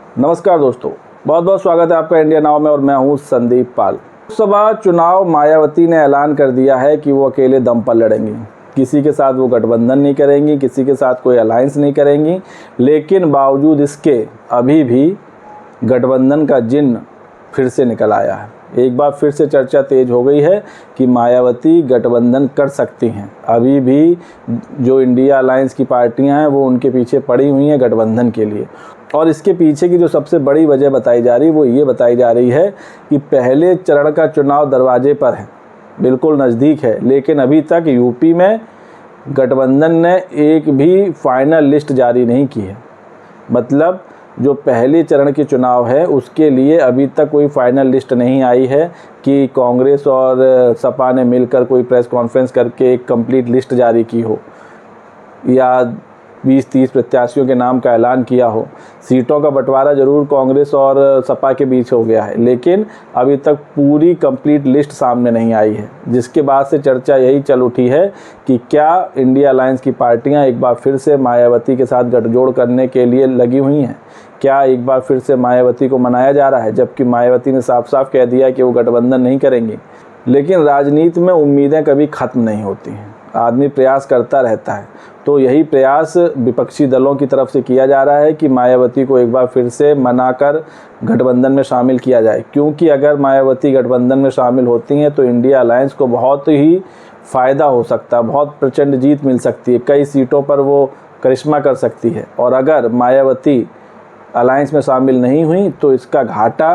नमस्कार दोस्तों, बहुत बहुत स्वागत है आपका इंडिया नाउ में और मैं हूं संदीप पाल। लोकसभा चुनाव मायावती ने ऐलान कर दिया है कि वो अकेले दम पर लड़ेंगी। किसी के साथ वो गठबंधन नहीं करेंगी, किसी के साथ कोई अलायंस नहीं करेंगी। लेकिन बावजूद इसके अभी भी गठबंधन का जिन्न फिर से निकल आया है। एक बार फिर से चर्चा तेज हो गई है कि मायावती गठबंधन कर सकती हैं। अभी भी जो इंडिया अलायंस की पार्टियां हैं वो उनके पीछे पड़ी हुई हैं गठबंधन के लिए। और इसके पीछे की जो सबसे बड़ी वजह बताई जा रही वो ये बताई जा रही है कि पहले चरण का चुनाव दरवाजे पर है, बिल्कुल नज़दीक है, लेकिन अभी तक यूपी में गठबंधन ने एक भी फाइनल लिस्ट जारी नहीं की है। मतलब जो पहले चरण के चुनाव है उसके लिए अभी तक कोई फाइनल लिस्ट नहीं आई है कि कांग्रेस और सपा ने मिलकर कोई प्रेस कॉन्फ्रेंस करके एक कंप्लीट लिस्ट जारी की हो या 20-30 प्रत्याशियों के नाम का ऐलान किया हो। सीटों का बंटवारा जरूर कांग्रेस और सपा के बीच हो गया है, लेकिन अभी तक पूरी कंप्लीट लिस्ट सामने नहीं आई है, जिसके बाद से चर्चा यही चल उठी है कि क्या इंडिया अलायंस की पार्टियां एक बार फिर से मायावती के साथ गठजोड़ करने के लिए लगी हुई हैं। क्या एक बार फिर से मायावती को मनाया जा रहा है, जबकि मायावती ने साफ साफ कह दिया कि वो गठबंधन नहीं करेंगी। लेकिन राजनीति में उम्मीदें कभी ख़त्म नहीं होती हैं, आदमी प्रयास करता रहता है। तो यही प्रयास विपक्षी दलों की तरफ से किया जा रहा है कि मायावती को एक बार फिर से मनाकर गठबंधन में शामिल किया जाए, क्योंकि अगर मायावती गठबंधन में शामिल होती हैं तो इंडिया अलायंस को बहुत ही फ़ायदा हो सकता है, बहुत प्रचंड जीत मिल सकती है, कई सीटों पर वो करिश्मा कर सकती है। और अगर मायावती अलायंस में शामिल नहीं हुई तो इसका घाटा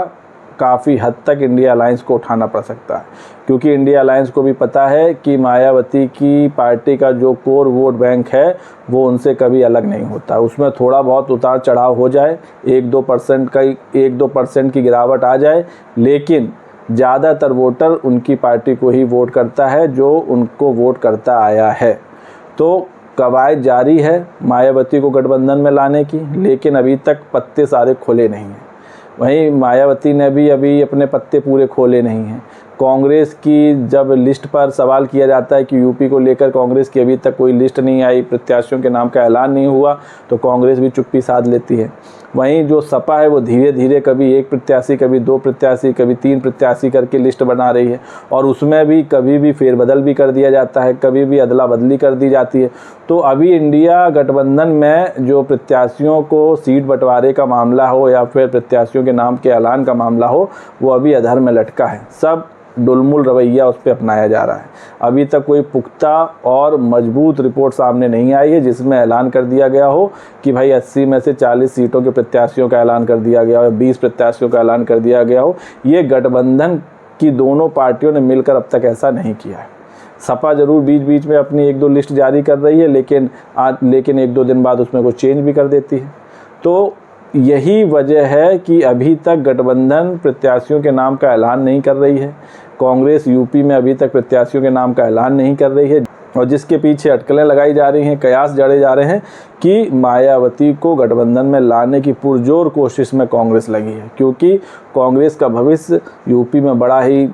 काफ़ी हद तक इंडिया अलायंस को उठाना पड़ सकता है, क्योंकि इंडिया अलायंस को भी पता है कि मायावती की पार्टी का जो कोर वोट बैंक है वो उनसे कभी अलग नहीं होता। उसमें थोड़ा बहुत उतार चढ़ाव हो जाए, 1-2% की गिरावट आ जाए, लेकिन ज़्यादातर वोटर उनकी पार्टी को ही वोट करता है जो उनको वोट करता आया है। तो कवायद जारी है मायावती को गठबंधन में लाने की, लेकिन अभी तक पत्ते सारे खोले नहीं हैं। वहीं मायावती ने भी अभी अपने पत्ते पूरे खोले नहीं हैं। कांग्रेस की जब लिस्ट पर सवाल किया जाता है कि यूपी को लेकर कांग्रेस की अभी तक कोई लिस्ट नहीं आई, प्रत्याशियों के नाम का ऐलान नहीं हुआ, तो कांग्रेस भी चुप्पी साध लेती है। वहीं जो सपा है वो धीरे धीरे कभी 1 प्रत्याशी, कभी 2 प्रत्याशी, कभी 3 प्रत्याशी करके लिस्ट बना रही है, और उसमें भी कभी भी फेरबदल भी कर दिया जाता है, कभी भी अदला बदली कर दी जाती है। तो अभी इंडिया गठबंधन में जो प्रत्याशियों को सीट बंटवारे का मामला हो या फिर प्रत्याशियों के नाम के ऐलान का मामला हो, वो अभी अधर में लटका है। सब डुलमुल रवैया उस पर अपनाया जा रहा है। अभी तक कोई पुख्ता और मजबूत रिपोर्ट सामने नहीं आई है जिसमें ऐलान कर दिया गया हो कि भाई 80 में से 40 सीटों के प्रत्याशियों का ऐलान कर दिया गया हो, 20 प्रत्याशियों का ऐलान कर दिया गया हो। ये गठबंधन की दोनों पार्टियों ने मिलकर अब तक ऐसा नहीं किया है। सपा जरूर बीच बीच में अपनी 1-2 लिस्ट जारी कर रही है, लेकिन 1-2 दिन बाद उसमें कोई चेंज भी कर देती है। तो यही वजह है कि अभी तक गठबंधन प्रत्याशियों के नाम का ऐलान नहीं कर रही है। कांग्रेस यूपी में अभी तक प्रत्याशियों के नाम का ऐलान नहीं कर रही है, और जिसके पीछे अटकलें लगाई जा रही हैं, कयास जड़े जा रहे हैं कि मायावती को गठबंधन में लाने की पुरजोर कोशिश में कांग्रेस लगी है, क्योंकि कांग्रेस का भविष्य यूपी में बड़ा ही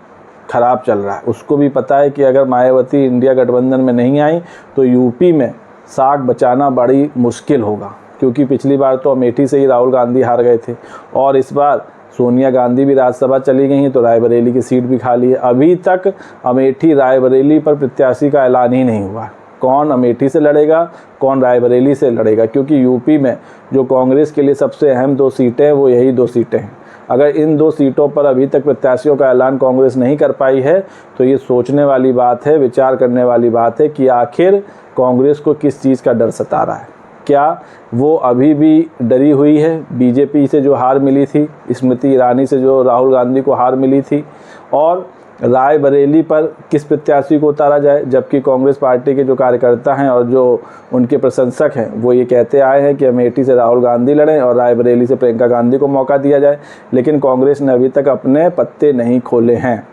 ख़राब चल रहा है। उसको भी पता है कि अगर मायावती इंडिया गठबंधन में नहीं आई तो यूपी में साख बचाना बड़ी मुश्किल होगा, क्योंकि पिछली बार तो अमेठी से ही राहुल गांधी हार गए थे, और इस बार सोनिया गांधी भी राज्यसभा चली गई हैं, तो रायबरेली की सीट भी खाली है। अभी तक अमेठी रायबरेली पर प्रत्याशी का ऐलान ही नहीं हुआ। कौन अमेठी से लड़ेगा, कौन रायबरेली से लड़ेगा, क्योंकि यूपी में जो कांग्रेस के लिए सबसे अहम 2 सीटें हैं वो यही 2 सीटें हैं। अगर इन 2 सीटों पर अभी तक प्रत्याशियों का ऐलान कांग्रेस नहीं कर पाई है तो ये सोचने वाली बात है, विचार करने वाली बात है कि आखिर कांग्रेस को किस चीज़ का डर सता रहा है। क्या वो अभी भी डरी हुई है बीजेपी से जो हार मिली थी, स्मृति ईरानी से जो राहुल गांधी को हार मिली थी, और रायबरेली पर किस प्रत्याशी को उतारा जाए, जबकि कांग्रेस पार्टी के जो कार्यकर्ता हैं और जो उनके प्रशंसक हैं वो ये कहते आए हैं कि अमेठी से राहुल गांधी लड़ें और रायबरेली से प्रियंका गांधी को मौका दिया जाए। लेकिन कांग्रेस ने अभी तक अपने पत्ते नहीं खोले हैं।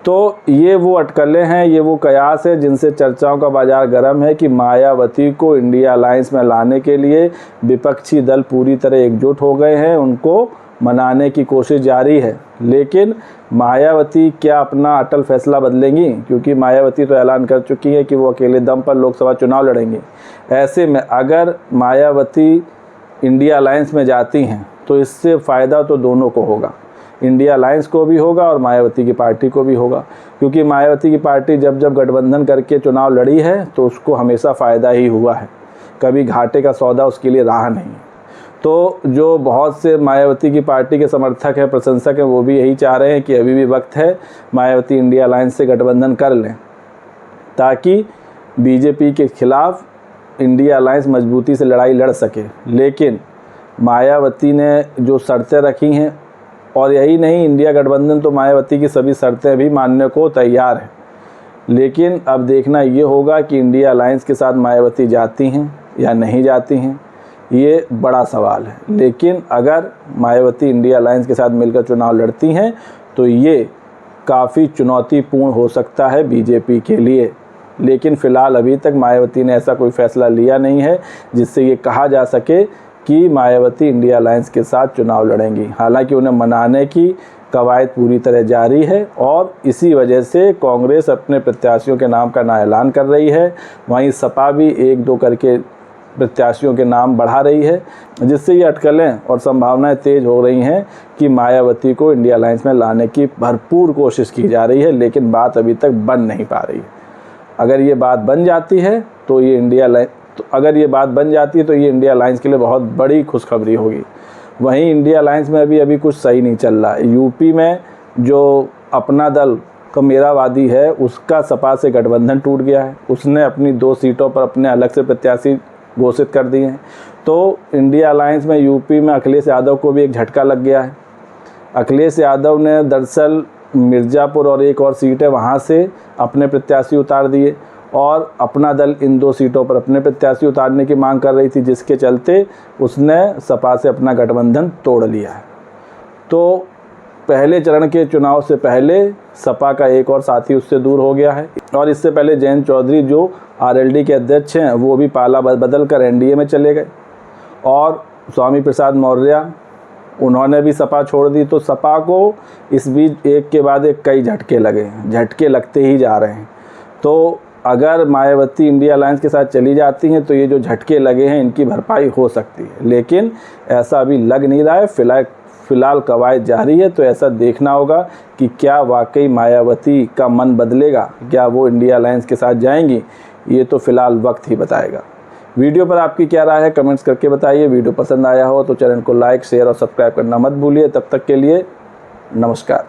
तो ये वो अटकलें हैं, ये वो कयास है जिनसे चर्चाओं का बाजार गर्म है कि मायावती को इंडिया अलायंस में लाने के लिए विपक्षी दल पूरी तरह एकजुट हो गए हैं, उनको मनाने की कोशिश जारी है। लेकिन मायावती क्या अपना अटल फैसला बदलेंगी, क्योंकि मायावती तो ऐलान कर चुकी है कि वो अकेले दम पर लोकसभा चुनाव लड़ेंगी। ऐसे में अगर मायावती इंडिया अलायंस में जाती हैं तो इससे फ़ायदा तो दोनों को होगा, इंडिया अलायंस को भी होगा और मायावती की पार्टी को भी होगा। क्योंकि मायावती की पार्टी जब जब गठबंधन करके चुनाव लड़ी है तो उसको हमेशा फ़ायदा ही हुआ है, कभी घाटे का सौदा उसके लिए रहा नहीं। तो जो बहुत से मायावती की पार्टी के समर्थक हैं, प्रशंसक हैं, वो भी यही चाह रहे हैं कि अभी भी वक्त है, मायावती इंडिया अलायंस से गठबंधन कर लें ताकि बीजेपी के खिलाफ इंडिया अलायंस मजबूती से लड़ाई लड़ सके। लेकिन मायावती ने जो शर्तें रखी हैं, और यही नहीं, इंडिया गठबंधन तो मायावती की सभी शर्तें भी मानने को तैयार है, लेकिन अब देखना ये होगा कि इंडिया अलायंस के साथ मायावती जाती हैं या नहीं जाती हैं, ये बड़ा सवाल है। लेकिन अगर मायावती इंडिया अलायंस के साथ मिलकर चुनाव लड़ती हैं तो ये काफ़ी चुनौतीपूर्ण हो सकता है बीजेपी के लिए। लेकिन फ़िलहाल अभी तक मायावती ने ऐसा कोई फ़ैसला लिया नहीं है जिससे ये कहा जा सके कि मायावती इंडिया अलायंस के साथ चुनाव लड़ेंगी। हालांकि उन्हें मनाने की कवायद पूरी तरह जारी है और इसी वजह से कांग्रेस अपने प्रत्याशियों के नाम का ना ऐलान कर रही है, वहीं सपा भी एक दो करके प्रत्याशियों के नाम बढ़ा रही है, जिससे ये अटकलें और संभावनाएं तेज़ हो रही हैं कि मायावती को इंडिया अलायंस में लाने की भरपूर कोशिश की जा रही है, लेकिन बात अभी तक बन नहीं पा रही है। अगर ये बात बन जाती है तो ये इंडिया अलायंस के लिए बहुत बड़ी खुशखबरी होगी। वहीं इंडिया अलायंस में अभी कुछ सही नहीं चल रहा है। यूपी में जो अपना दल का मेरावादी है, उसका सपा से गठबंधन टूट गया है, उसने अपनी 2 सीटों पर अपने अलग से प्रत्याशी घोषित कर दिए हैं। तो इंडिया अलायंस में यूपी में अखिलेश यादव को भी एक झटका लग गया है। अखिलेश यादव ने दरअसल मिर्ज़ापुर और एक और सीट है वहाँ से अपने प्रत्याशी उतार दिए और अपना दल इन 2 सीटों पर अपने प्रत्याशी उतारने की मांग कर रही थी, जिसके चलते उसने सपा से अपना गठबंधन तोड़ लिया है। तो पहले चरण के चुनाव से पहले सपा का एक और साथी उससे दूर हो गया है और इससे पहले जयंत चौधरी जो आरएलडी के अध्यक्ष हैं वो भी पाला बदल कर एनडीए में चले गए और स्वामी प्रसाद मौर्य उन्होंने भी सपा छोड़ दी। तो सपा को इस बीच एक के बाद एक कई झटके लगे, झटके लगते ही जा रहे हैं। तो अगर मायावती इंडिया अलायंस के साथ चली जाती हैं तो ये जो झटके लगे हैं इनकी भरपाई हो सकती है, लेकिन ऐसा अभी लग नहीं रहा है। फ़िलहाल कवायद जारी है, तो ऐसा देखना होगा कि क्या वाकई मायावती का मन बदलेगा, क्या वो इंडिया अलायंस के साथ जाएंगी, ये तो फ़िलहाल वक्त ही बताएगा। वीडियो पर आपकी क्या राय है कमेंट्स करके बताइए। वीडियो पसंद आया हो तो चैनल को लाइक, शेयर और सब्सक्राइब करना मत भूलिए। तब तक के लिए नमस्कार।